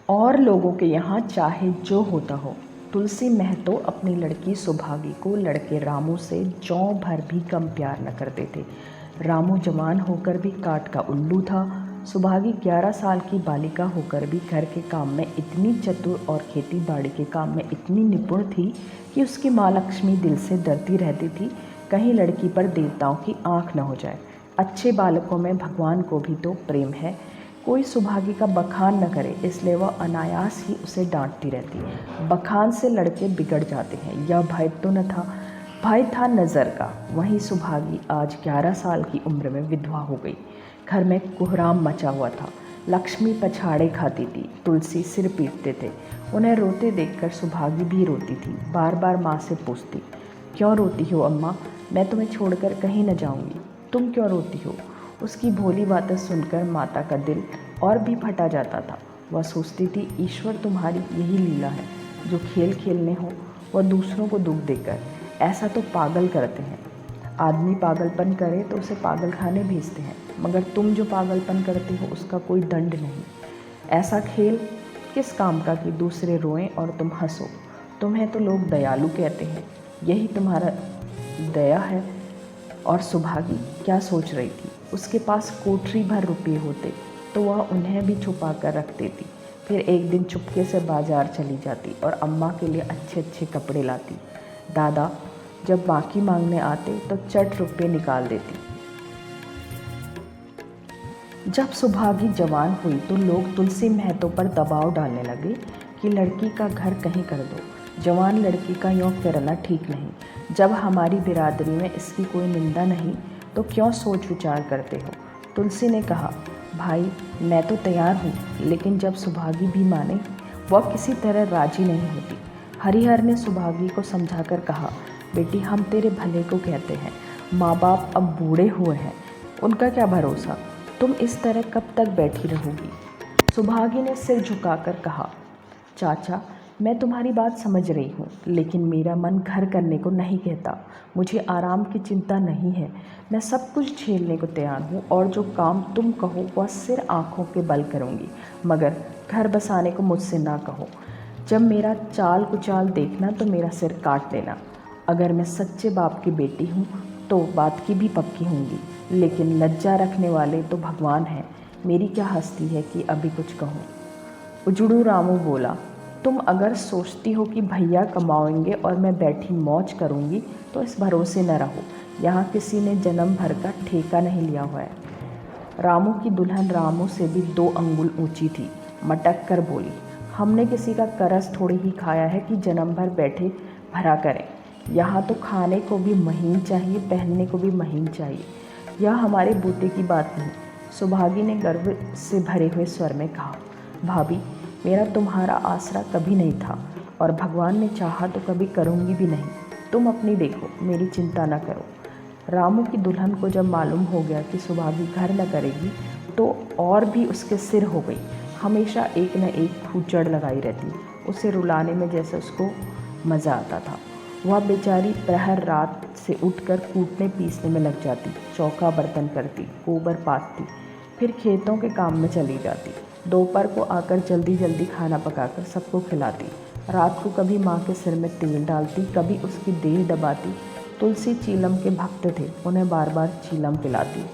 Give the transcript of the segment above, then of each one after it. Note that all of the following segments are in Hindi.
और लोगों के यहाँ चाहे जो होता हो, तुलसी महतो अपनी लड़की सुभागी को लड़के रामू से जौ भर भी कम प्यार न करते थे। रामू जवान होकर भी काठ का उल्लू था। सुभागी 11 साल की बालिका होकर भी घर के काम में इतनी चतुर और खेती बाड़ी के काम में इतनी निपुण थी कि उसकी माँ लक्ष्मी दिल से डरती रहती थी कहीं लड़की पर देवताओं की आंख न हो जाए। अच्छे बालकों में भगवान को भी तो प्रेम है। कोई सुभागी का बखान न करे, इसलिए वह अनायास ही उसे डांटती रहती। बखान से लड़के बिगड़ जाते हैं, यह भय तो न था। भय था नज़र का। वहीं सुभागी आज 11 साल की उम्र में विधवा हो गई। घर में कोहराम मचा हुआ था। लक्ष्मी पछाड़े खाती थी, तुलसी सिर पीटते थे। उन्हें रोते देखकर सुभागी भी रोती थी। बार बार माँ से पूछती, क्यों रोती हो अम्मा? मैं तुम्हें छोड़कर कहीं न जाऊँगी। तुम क्यों रोती हो? उसकी भोली बातें सुनकर माता का दिल और भी फटा जाता था। वह सोचती थी, ईश्वर तुम्हारी यही लीला है, जो खेल खेलने हो वह दूसरों को दुख देकर। ऐसा तो पागल करते हैं। आदमी पागलपन करे तो उसे पागल खाने भेजते हैं, मगर तुम जो पागलपन करते हो उसका कोई दंड नहीं। ऐसा खेल किस काम का कि दूसरे रोएं और तुम हंसो। तुम्हें तो लोग दयालु कहते हैं, यही तुम्हारा दया है। और सुभागी क्या सोच रही थी? उसके पास कोठरी भर रुपये होते तो वह उन्हें भी छुपा कर रख देती। फिर एक दिन चुपके से बाजार चली जाती और अम्मा के लिए अच्छे अच्छे कपड़े लाती। दादा जब बाकी मांगने आते तो चट रुपये निकाल देती। जब सुभागी जवान हुई तो लोग तुलसी महतो पर दबाव डालने लगे कि लड़की का घर कहीं कर दो। जवान लड़की का यूँ करना ठीक नहीं। जब हमारी बिरादरी में इसकी कोई निंदा नहीं तो क्यों सोच विचार करते हो? तुलसी ने कहा, भाई मैं तो तैयार हूँ, लेकिन जब सुभागी भी माने। वह किसी तरह राजी नहीं होती। हरिहर ने सुभागी को समझाकर कहा, बेटी हम तेरे भले को कहते हैं। माँ बाप अब बूढ़े हुए हैं, उनका क्या भरोसा। तुम इस तरह कब तक बैठी रहोगी? सुभागी ने सिर झुकाकर कहा, चाचा मैं तुम्हारी बात समझ रही हूँ, लेकिन मेरा मन घर करने को नहीं कहता। मुझे आराम की चिंता नहीं है। मैं सब कुछ झेलने को तैयार हूँ और जो काम तुम कहो वह सिर आँखों के बल करूँगी, मगर घर बसाने को मुझसे ना कहो। जब मेरा चाल कुचाल देखना तो मेरा सिर काट लेना। अगर मैं सच्चे बाप की बेटी हूँ तो बात की भी पक्की होंगी, लेकिन लज्जा रखने वाले तो भगवान हैं। मेरी क्या हस्ती है कि अभी कुछ कहूँ। उजड़ू रामू बोला, तुम अगर सोचती हो कि भैया कमाएंगे और मैं बैठी मौज करूँगी तो इस भरोसे न रहो। यहाँ किसी ने जन्म भर का ठेका नहीं लिया हुआ है। रामू की दुल्हन रामू से भी 2 अंगुल ऊंची थी। मटक कर बोली, हमने किसी का करस थोड़ी ही खाया है कि जन्म भर बैठे भरा करें। यहाँ तो खाने को भी महीन चाहिए, पहनने को भी महीन चाहिए। यह हमारे बूते की बात नहीं। सुभागी ने गर्व से भरे हुए स्वर में कहा, भाभी मेरा तुम्हारा आसरा कभी नहीं था और भगवान ने चाहा तो कभी करूँगी भी नहीं। तुम अपनी देखो, मेरी चिंता न करो। रामू की दुल्हन को जब मालूम हो गया कि सुभागी घर न करेगी तो और भी उसके सिर हो गई। हमेशा एक न एक खूचड़ लगाई रहती, उसे रुलाने में जैसे उसको मज़ा आता था। वह बेचारी प्रहर रात से उठकर कूटने पीसने में लग जाती, चौका बर्तन करती, गोबर पाथती, फिर खेतों के काम में चली जाती। दोपहर को आकर जल्दी जल्दी खाना पकाकर सबको खिलाती। रात को कभी माँ के सिर में तेल डालती, कभी उसकी देह दबाती। तुलसी चीलम के भक्त थे, उन्हें बार बार चीलम पिलाती।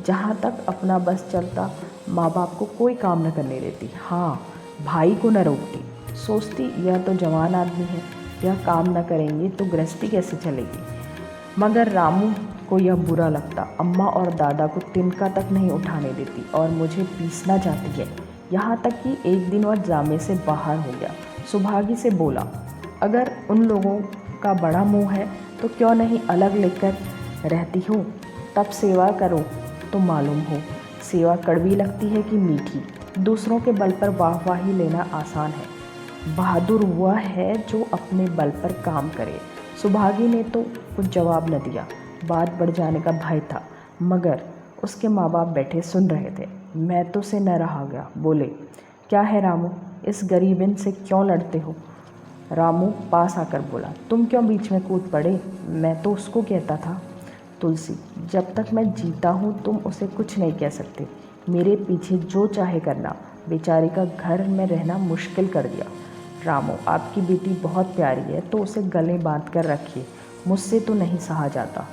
जहाँ तक अपना बस चलता माँ बाप को कोई काम न करने देती। हाँ, भाई को न रोकती। सोचती यह तो जवान आदमी है, यह काम न करेंगे तो गृहस्थी कैसे चलेगी। मगर रामू को यह बुरा लगता। अम्मा और दादा को तिनका तक नहीं उठाने देती और मुझे पीसना चाहती है। यहाँ तक कि एक दिन वह जामे से बाहर हो गया। सुभागी से बोला, अगर उन लोगों का बड़ा मुँह है तो क्यों नहीं अलग लेकर रहती हो, तब सेवा करो तो मालूम हो सेवा कड़वी लगती है कि मीठी। दूसरों के बल पर वाहवाही लेना आसान है, बहादुर वह है जो अपने बल पर काम करे। सुभागी ने तो कुछ जवाब न दिया। बात बढ़ जाने का भय था, मगर उसके माँ बाप बैठे सुन रहे थे। मैं तो से न रहा गया, बोले, क्या है रामू, इस गरीबन से क्यों लड़ते हो? रामू पास आकर बोला, तुम क्यों बीच में कूद पड़े? मैं तो उसको कहता था। तुलसी, जब तक मैं जीता हूँ तुम उसे कुछ नहीं कह सकते। मेरे पीछे जो चाहे करना, बेचारी का घर में रहना मुश्किल कर दिया। रामू, आपकी बेटी बहुत प्यारी है तो उसे गले बांध कर रखिए, मुझसे तो नहीं सहा जाता।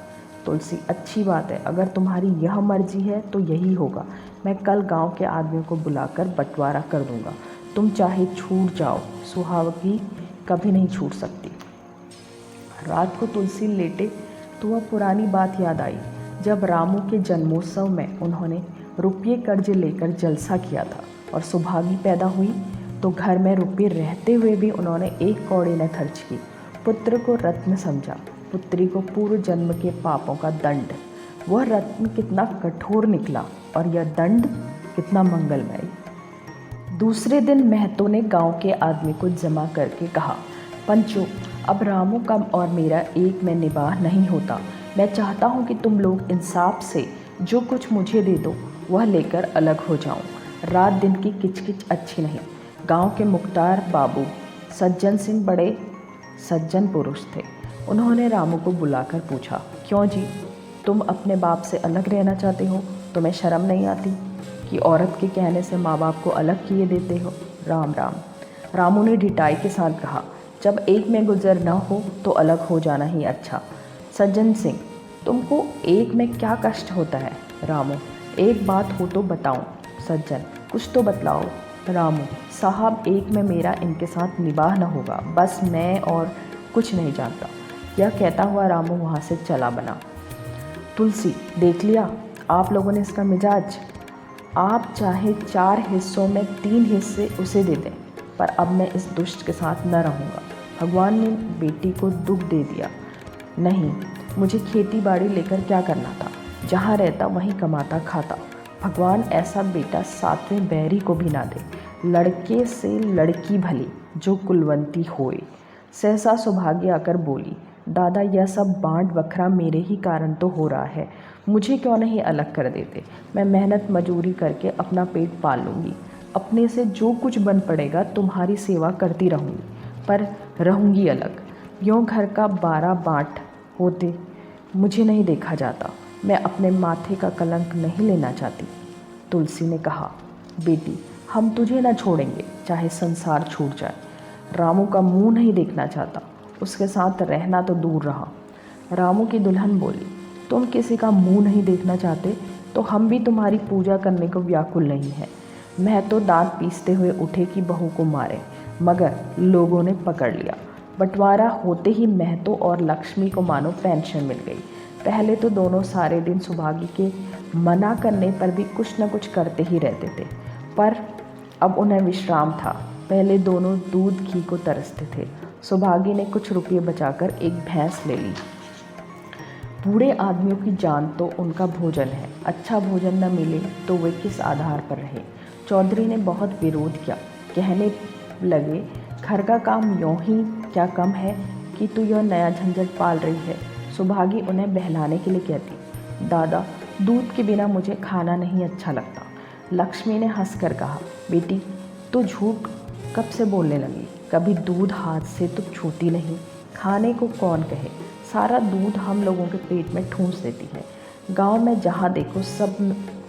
तुलसी, अच्छी बात है, अगर तुम्हारी यह मर्जी है तो यही होगा। मैं कल गांव के आदमियों को बुलाकर बंटवारा कर दूंगा। तुम चाहे छूट जाओ, सुहागी कभी नहीं छूट सकती। रात को तुलसी लेटे तो वह पुरानी बात याद आई जब रामू के जन्मोत्सव में उन्होंने रुपये कर्ज लेकर जलसा किया था और सुभागी पैदा हुई तो घर में रुपये रहते हुए भी उन्होंने एक कौड़ी न खर्च की। पुत्र को रत्न समझा, पुत्री को पूर्व जन्म के पापों का दंड। वह रत्न कितना कठोर निकला और यह दंड कितना मंगलमय। दूसरे दिन महतो ने गांव के आदमी को जमा करके कहा, पंचो, अब रामू का और मेरा एक में निबाह नहीं होता। मैं चाहता हूँ कि तुम लोग इंसाफ से जो कुछ मुझे दे दो वह लेकर अलग हो जाऊँ। रात दिन की किचकिच अच्छी नहीं। गांव के मुख्तार बाबू सज्जन सिंह बड़े सज्जन पुरुष थे। उन्होंने रामू को बुलाकर पूछा, क्यों जी, तुम अपने बाप से अलग रहना चाहते हो? तुम्हें शर्म नहीं आती कि औरत के कहने से माँ बाप को अलग किए देते हो? राम राम। रामू ने ढिठाई के साथ कहा, जब एक में गुजर न हो तो अलग हो जाना ही अच्छा। सज्जन सिंह, तुमको एक में क्या कष्ट होता है? रामू, एक बात हो तो बताऊं। सज्जन, कुछ तो बतलाओ। रामू, साहब, एक में मेरा इनके साथ निबाह न होगा, बस मैं और कुछ नहीं जानता। यह कहता हुआ रामू वहाँ से चला बना। तुलसी, देख लिया आप लोगों ने इसका मिजाज। आप चाहे 4 हिस्सों में 3 हिस्से उसे दे दें, पर अब मैं इस दुष्ट के साथ न रहूँगा। भगवान ने बेटी को दुख दे दिया। नहीं, मुझे खेती बाड़ी लेकर क्या करना था? जहाँ रहता वहीं कमाता खाता। भगवान ऐसा बेटा 7वें बैरी को भी ना दे। लड़के से लड़की भली, जो कुलवंती होए। सहसा सुभागी आकर बोली, दादा, यह सब बाँट बखरा मेरे ही कारण तो हो रहा है। मुझे क्यों नहीं अलग कर देते? मैं मेहनत मजूरी करके अपना पेट पाल लूँगी। अपने से जो कुछ बन पड़ेगा तुम्हारी सेवा करती रहूँगी, पर रहूँगी अलग। यूँ घर का 12 बाँट होते मुझे नहीं देखा जाता। मैं अपने माथे का कलंक नहीं लेना चाहती। तुलसी ने कहा, बेटी, हम तुझे न छोड़ेंगे, चाहे संसार छूट जाए। रामू का मुंह नहीं देखना चाहता, उसके साथ रहना तो दूर रहा। रामू की दुल्हन बोली, तुम किसी का मुंह नहीं देखना चाहते तो हम भी तुम्हारी पूजा करने को व्याकुल नहीं है। मैं तो दांत पीसते हुए उठे कि बहू को मारे, मगर लोगों ने पकड़ लिया। बंटवारा होते ही महतो और लक्ष्मी को मानो पेंशन मिल गई। पहले तो दोनों सारे दिन सुभागी के मना करने पर भी कुछ न कुछ करते ही रहते थे, पर अब उन्हें विश्राम था। पहले दोनों दूध घी को तरसते थे। सुभागी ने कुछ रुपये बचाकर एक भैंस ले ली। बूढ़े आदमियों की जान तो उनका भोजन है, अच्छा भोजन न मिले तो वे किस आधार पर रहे। चौधरी ने बहुत विरोध किया, कहने लगे, घर का काम यूँ ही क्या कम है कि तू यह नया झंझट पाल रही है। सुभागी उन्हें बहलाने के लिए कहती, दादा, दूध के बिना मुझे खाना नहीं अच्छा लगता। लक्ष्मी ने हंसकर कहा, बेटी, तू झूठ कब से बोलने लगी? कभी दूध हाथ से तो छूती नहीं। खाने को कौन कहे, सारा दूध हम लोगों के पेट में ठूंस देती है। गांव में जहाँ देखो सब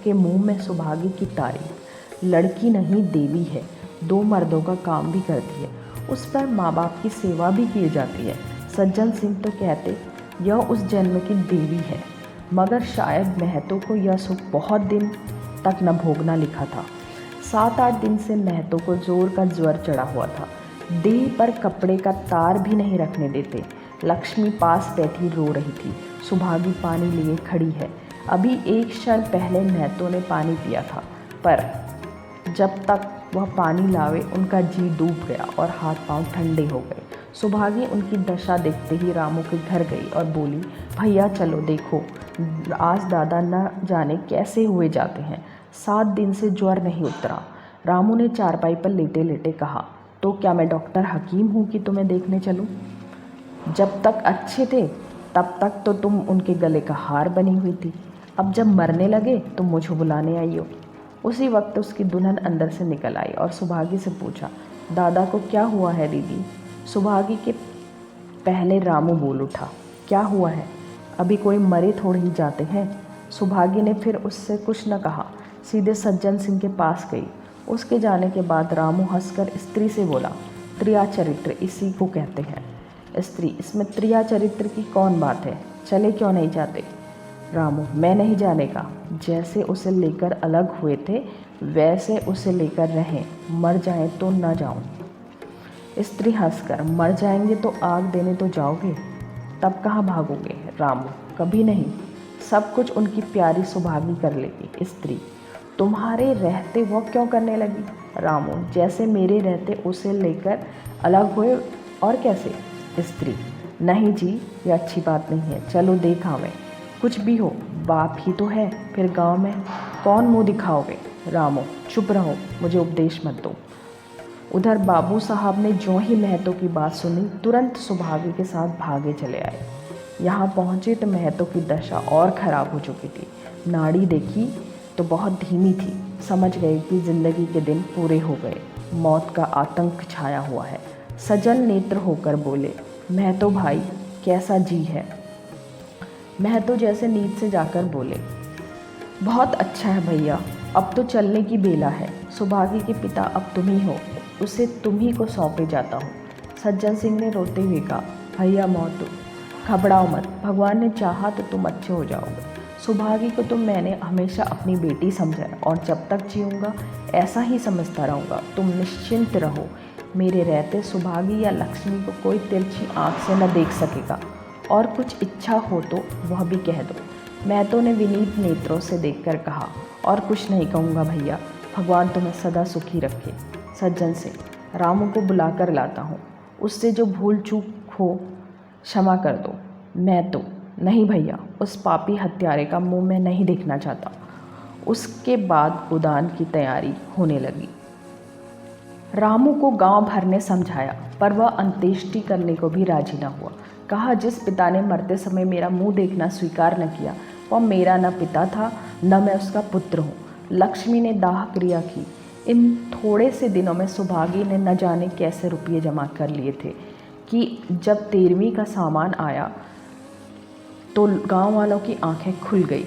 के मुंह में सुभागी की तारीफ। लड़की नहीं देवी है, 2 मर्दों का काम भी करती है, उस पर माँ बाप की सेवा भी की जाती है। सज्जन सिंह तो कहते यह उस जन्म की देवी है, मगर शायद महतो को यह सुख बहुत दिन तक न भोगना लिखा था। 7-8 दिन से महतो को जोर का ज्वर चढ़ा हुआ था। देह पर कपड़े का तार भी नहीं रखने देते। लक्ष्मी पास बैठी रो रही थी। सुभागी पानी लिए खड़ी है। अभी एक क्षण पहले महतो ने पानी पिया था, पर जब तक वह पानी लावे उनका जी डूब गया और हाथ पांव ठंडे हो गए। सुभागी उनकी दशा देखते ही रामू के घर गई और बोली, भैया चलो देखो, आज दादा न जाने कैसे हुए जाते हैं। 7 दिन से ज्वर नहीं उतरा। रामू ने चारपाई पर लेटे लेटे कहा, तो क्या मैं डॉक्टर हकीम हूँ कि तुम्हें देखने चलूँ? जब तक अच्छे थे तब तक तो तुम उनके गले का हार बनी हुई थी, अब जब मरने लगे तुम मुझे बुलाने आई हो। उसी वक्त उसकी दुल्हन अंदर से निकल आई और सुभागी से पूछा, दादा को क्या हुआ है दीदी? सुभागी के पहले रामू बोल उठा, क्या हुआ है? अभी कोई मरे थोड़े ही जाते हैं। सुभागी ने फिर उससे कुछ न कहा, सीधे सज्जन सिंह के पास गई। उसके जाने के बाद रामू हंसकर स्त्री से बोला, त्रिया चरित्र इसी को कहते हैं। स्त्री, इसमें त्रिया चरित्र की कौन बात है, चले क्यों नहीं जाते? रामू, मैं नहीं जाने का। जैसे उसे लेकर अलग हुए थे वैसे उसे लेकर रहें, मर जाएं तो न जाऊं। स्त्री हंसकर, मर जाएंगे तो आग देने तो जाओगे, तब कहाँ भागोगे? रामू, कभी नहीं, सब कुछ उनकी प्यारी सुभागी कर लेगी। स्त्री, तुम्हारे रहते वो क्यों करने लगी? रामू, जैसे मेरे रहते उसे लेकर अलग हुए और कैसे? स्त्री, नहीं जी, ये अच्छी बात नहीं है, चलो देख आवें। कुछ भी हो, बाप ही तो है, फिर गांव में कौन मुंह दिखाओगे? रामू, चुप रहो, मुझे उपदेश मत दो। उधर बाबू साहब ने जो ही महतो की बात सुनी तुरंत सुभागी के साथ भागे चले आए। यहाँ पहुँचे तो महतो की दशा और ख़राब हो चुकी थी। नाड़ी देखी तो बहुत धीमी थी। समझ गए कि ज़िंदगी के दिन पूरे हो गए, मौत का आतंक छाया हुआ है। सजल नेत्र होकर बोले, महतो भाई कैसा जी है? महतो जैसे नींद से जाकर बोले, बहुत अच्छा है भैया, अब तो चलने की बेला है। सुभागी के पिता अब तुम ही हो, उसे तुम ही को सौंपे जाता हूँ। सज्जन सिंह ने रोते हुए कहा, भैया मोहतो घबराओ मत, भगवान ने चाहा तो तुम अच्छे हो जाओगे। सुभागी को तो मैंने हमेशा अपनी बेटी समझा है और जब तक जीऊँगा ऐसा ही समझता रहूँगा। तुम निश्चिंत रहो, मेरे रहते सुभागी या लक्ष्मी को कोई तिरछी आँख से न देख सकेगा। और कुछ इच्छा हो तो वह भी कह दो। महतो ने विनीत नेत्रों से देखकर कहा, और कुछ नहीं कहूँगा भैया, भगवान तुम्हें सदा सुखी रखे। सज्जन से, रामू को बुलाकर लाता हूँ, उससे जो भूल चूक हो क्षमा कर दो। महतो, नहीं भैया, उस पापी हत्यारे का मुंह मैं नहीं देखना चाहता। उसके बाद उदान की तैयारी होने लगी। रामू को गांव भर ने समझाया पर वह अंत्येष्टि करने को भी राजी न हुआ। कहा, जिस पिता ने मरते समय मेरा मुंह देखना स्वीकार न किया वह मेरा न पिता था न मैं उसका पुत्र हूँ। लक्ष्मी ने दाह क्रिया की। इन थोड़े से दिनों में सुभागी ने न जाने कैसे रुपये जमा कर लिए थे कि जब 13वीं का सामान आया तो गांव वालों की आंखें खुल गई।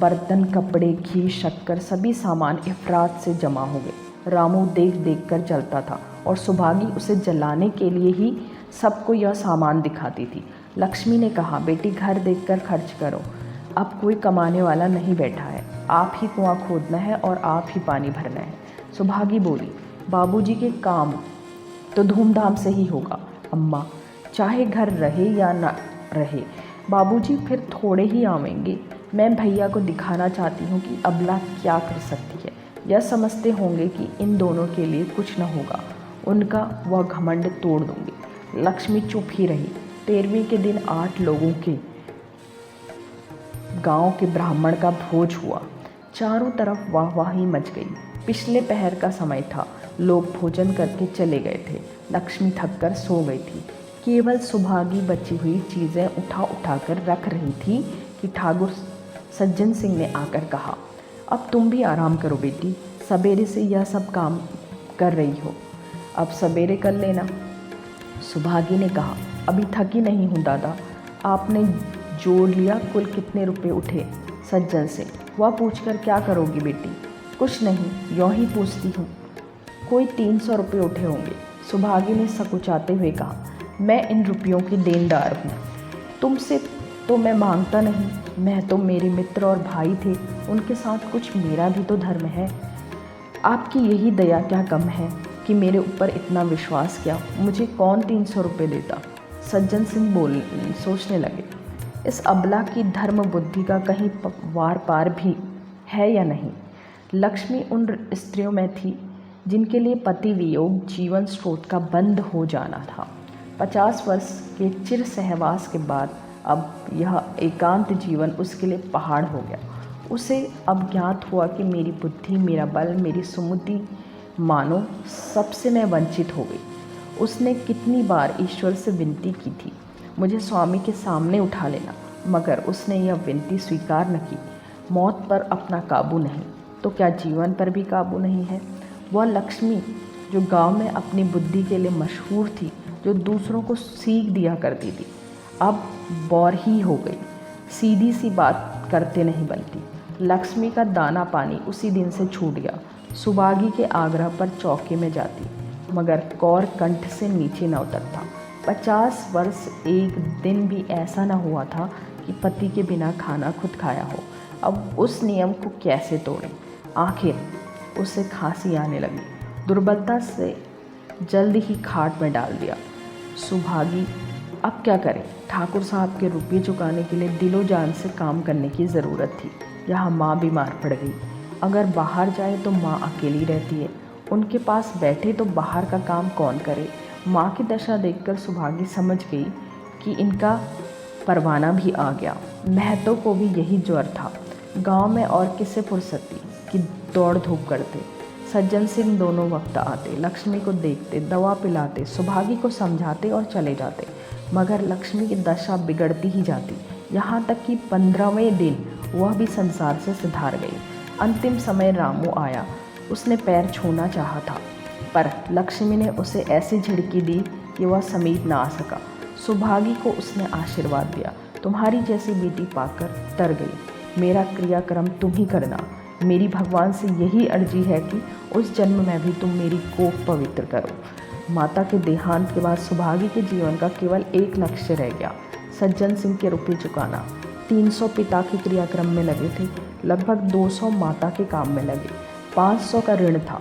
बर्तन, कपड़े, घी, शक्कर सभी सामान इफरात से जमा हो गए। रामू देख देख कर चलता था और सुभागी उसे जलाने के लिए ही सबको यह सामान दिखाती थी। लक्ष्मी ने कहा, बेटी घर देखकर खर्च करो, अब कोई कमाने वाला नहीं बैठा है, आप ही कुआं खोदना है और आप ही पानी भरना है। सुभागी बोली, बाबूजी के काम तो धूमधाम से ही होगा अम्मा, चाहे घर रहे या न रहे, बाबूजी फिर थोड़े ही आवेंगे। मैं भैया को दिखाना चाहती हूँ कि अबला क्या कर सकती है। यह समझते होंगे कि इन दोनों के लिए कुछ न होगा, उनका वह घमंड तोड़ दूंगी। लक्ष्मी चुप ही रही। 13वीं के दिन 8 लोगों के गांव के ब्राह्मण का भोज हुआ। चारों तरफ वाहवाही मच गई। पिछले पहर का समय था, लोग भोजन करके चले गए थे। लक्ष्मी थककर सो गई थी। केवल सुभागी बची हुई चीज़ें उठा कर रख रही थी कि ठाकुर सज्जन सिंह ने आकर कहा, अब तुम भी आराम करो बेटी, सवेरे से यह सब काम कर रही हो, अब सवेरे कर लेना। सुभागी ने कहा, अभी थकी नहीं हूँ दादा। आपने जोड़ लिया कुल कितने रुपए उठे? सज्जन से, वह पूछकर क्या करोगी बेटी? कुछ नहीं, यूँ ही पूछती हूँ। कोई 300 रुपये उठे होंगे। सुभागी ने सकुचाते हुए कहा, मैं इन रुपयों की देनदार हूँ, तुमसे तो मैं मांगता नहीं। मैं तो मेरे मित्र और भाई थे, उनके साथ कुछ मेरा भी तो धर्म है। आपकी यही दया क्या कम है कि मेरे ऊपर इतना विश्वास किया, मुझे कौन 300 रुपये देता। सज्जन सिंह सोचने लगे, इस अबला की धर्म बुद्धि का कहीं वार पार भी है या नहीं। लक्ष्मी उन स्त्रियों में थी जिनके लिए पति वियोग जीवन स्रोत का बंद हो जाना था। 50 वर्ष के चिर सहवास के बाद अब यह एकांत जीवन उसके लिए पहाड़ हो गया। उसे अब ज्ञात हुआ कि मेरी बुद्धि, मेरा बल, मेरी सुमति मानो सबसे मैं वंचित हो गई। उसने कितनी बार ईश्वर से विनती की थी, मुझे स्वामी के सामने उठा लेना, मगर उसने यह विनती स्वीकार न की। मौत पर अपना काबू नहीं तो क्या जीवन पर भी काबू नहीं है। वह लक्ष्मी जो गांव में अपनी बुद्धि के लिए मशहूर थी, जो दूसरों को सीख दिया करती थी, अब बौर ही हो गई, सीधी सी बात करते नहीं बनती। लक्ष्मी का दाना पानी उसी दिन से छूट गया। सुभागी के आग्रह पर चौके में जाती, मगर कौर कंठ से नीचे न उतरता। 50 वर्ष एक दिन भी ऐसा न हुआ था कि पति के बिना खाना खुद खाया हो। अब उस नियम को कैसे तोड़ें? आखिर उसे खांसी आने लगी। दुर्बलता से जल्द ही खाट में डाल दिया। सुभागी अब क्या करे? ठाकुर साहब के रुपये चुकाने के लिए दिलो जान से काम करने की ज़रूरत थी। यहाँ माँ बीमार पड़ गई। अगर बाहर जाए तो माँ अकेली रहती है, उनके पास बैठे तो बाहर का काम कौन करे? माँ की दशा देखकर सुभागी समझ गई कि इनका परवाना भी आ गया। महतो को भी यही ज्वर था। गांव में और किसे फुर्सत थी कि दौड़ धूप करते। सज्जन सिंह दोनों वक्त आते, लक्ष्मी को देखते, दवा पिलाते, सुभागी को समझाते और चले जाते, मगर लक्ष्मी की दशा बिगड़ती ही जाती। यहाँ तक कि 15वें दिन वह भी संसार से सिधार गई। अंतिम समय रामू आया। उसने पैर छूना चाहा था, पर लक्ष्मी ने उसे ऐसी झिड़की दी कि वह समीप ना आ सका। सुभागी को उसने आशीर्वाद दिया, तुम्हारी जैसी बेटी पाकर तर गई। मेरा क्रियाक्रम तुम ही करना। मेरी भगवान से यही अर्जी है कि उस जन्म में भी तुम मेरी कोख पवित्र करो। माता के देहांत के बाद सुभागी के जीवन का केवल एक लक्ष्य रह गया, सज्जन सिंह के रुपये चुकाना। 300 पिता के क्रियाक्रम में लगे थे, लगभग 200 माता के काम में लगे, 500 का ऋण था।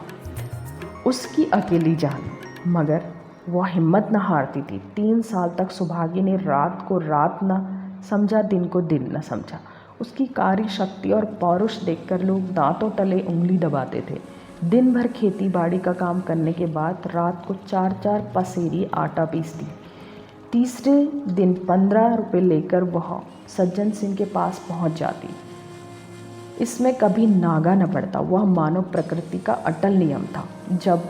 उसकी अकेली जान, मगर वह हिम्मत न हारती थी। 3 साल तक सुभागी ने रात को रात न समझा, दिन को दिन न समझा। उसकी कार्य शक्ति और पौरुष देखकर लोग दांतों तले उंगली दबाते थे। दिन भर खेती बाड़ी का काम करने के बाद रात को 4-4 पसेरी आटा पीसती। तीसरे दिन 15 रुपये लेकर वह सज्जन सिंह के पास पहुंच जाती। इसमें कभी नागा न पड़ता। वह मानव प्रकृति का अटल नियम था। जब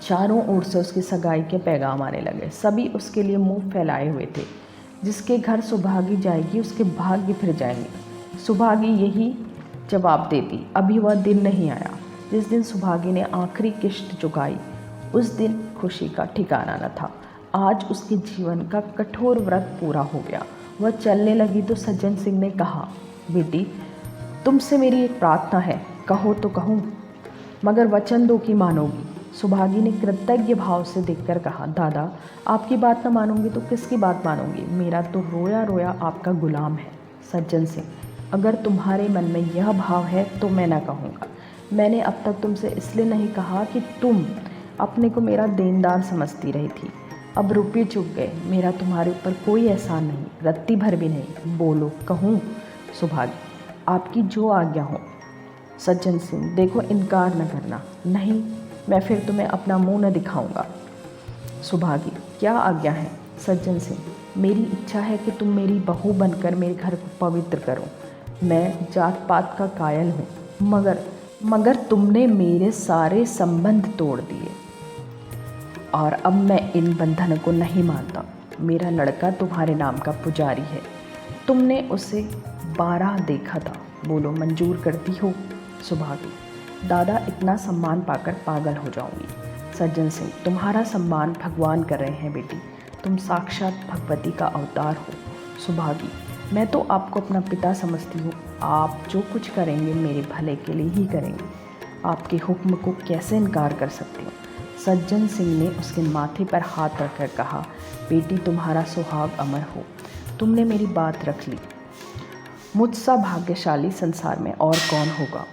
चारों ओर से उसकी सगाई के पैगाम आने लगे, सभी उसके लिए मुंह फैलाए हुए थे। जिसके घर सुभागी जाएगी उसके भाग्य फिर जाएंगे। सुभागी यही जवाब देती। अभी वह दिन नहीं आया जिस दिन सुभागी ने आखिरी किश्त चुकाई। उस दिन खुशी का ठिकाना न था। आज उसके जीवन का कठोर व्रत पूरा हो गया। वह चलने लगी तो सज्जन सिंह ने कहा, बेटी तुमसे मेरी एक प्रार्थना है, कहो तो कहूँ, मगर वचन दो कि मानोगी। सुभागी ने कृतज्ञ भाव से देखकर कहा, दादा आपकी बात न मानूंगी तो किसकी बात मानूंगी? मेरा तो रोया रोया आपका गुलाम है। सज्जन सिंह, अगर तुम्हारे मन में यह भाव है तो मैं न कहूँगा। मैंने अब तक तुमसे इसलिए नहीं कहा कि तुम अपने को मेरा देनदार समझती रही थी। अब रुपये चुक गए, मेरा तुम्हारे ऊपर कोई एहसान नहीं, रत्ती भर भी नहीं। बोलो, कहूँ? सुभागी, आपकी जो आज्ञा हो। सज्जन सिंह, देखो इनकार न करना। नहीं, मैं फिर तुम्हें अपना मुंह न दिखाऊंगा। सुभागी, क्या आज्ञा है? सज्जन सिंह, मेरी इच्छा है कि तुम मेरी बहू बनकर मेरे घर को पवित्र करो। मैं जात पात का कायल हूँ, मगर तुमने मेरे सारे संबंध तोड़ दिए और अब मैं इन बंधन को नहीं मानता। मेरा लड़का तुम्हारे नाम का पुजारी है। तुमने उसे 12 देखा था। बोलो, मंजूर करती हो? सुभागी, दादा इतना सम्मान पाकर पागल हो जाऊंगी। सज्जन सिंह, तुम्हारा सम्मान भगवान कर रहे हैं बेटी, तुम साक्षात भगवती का अवतार हो। सुभागी, मैं तो आपको अपना पिता समझती हूँ। आप जो कुछ करेंगे मेरे भले के लिए ही करेंगे। आपके हुक्म को कैसे इनकार कर सकती हूँ? सज्जन सिंह ने उसके माथे पर हाथ रखकर कहा, बेटी तुम्हारा सुहाग अमर हो, तुमने मेरी बात रख ली। मुझसा भाग्यशाली संसार में और कौन होगा।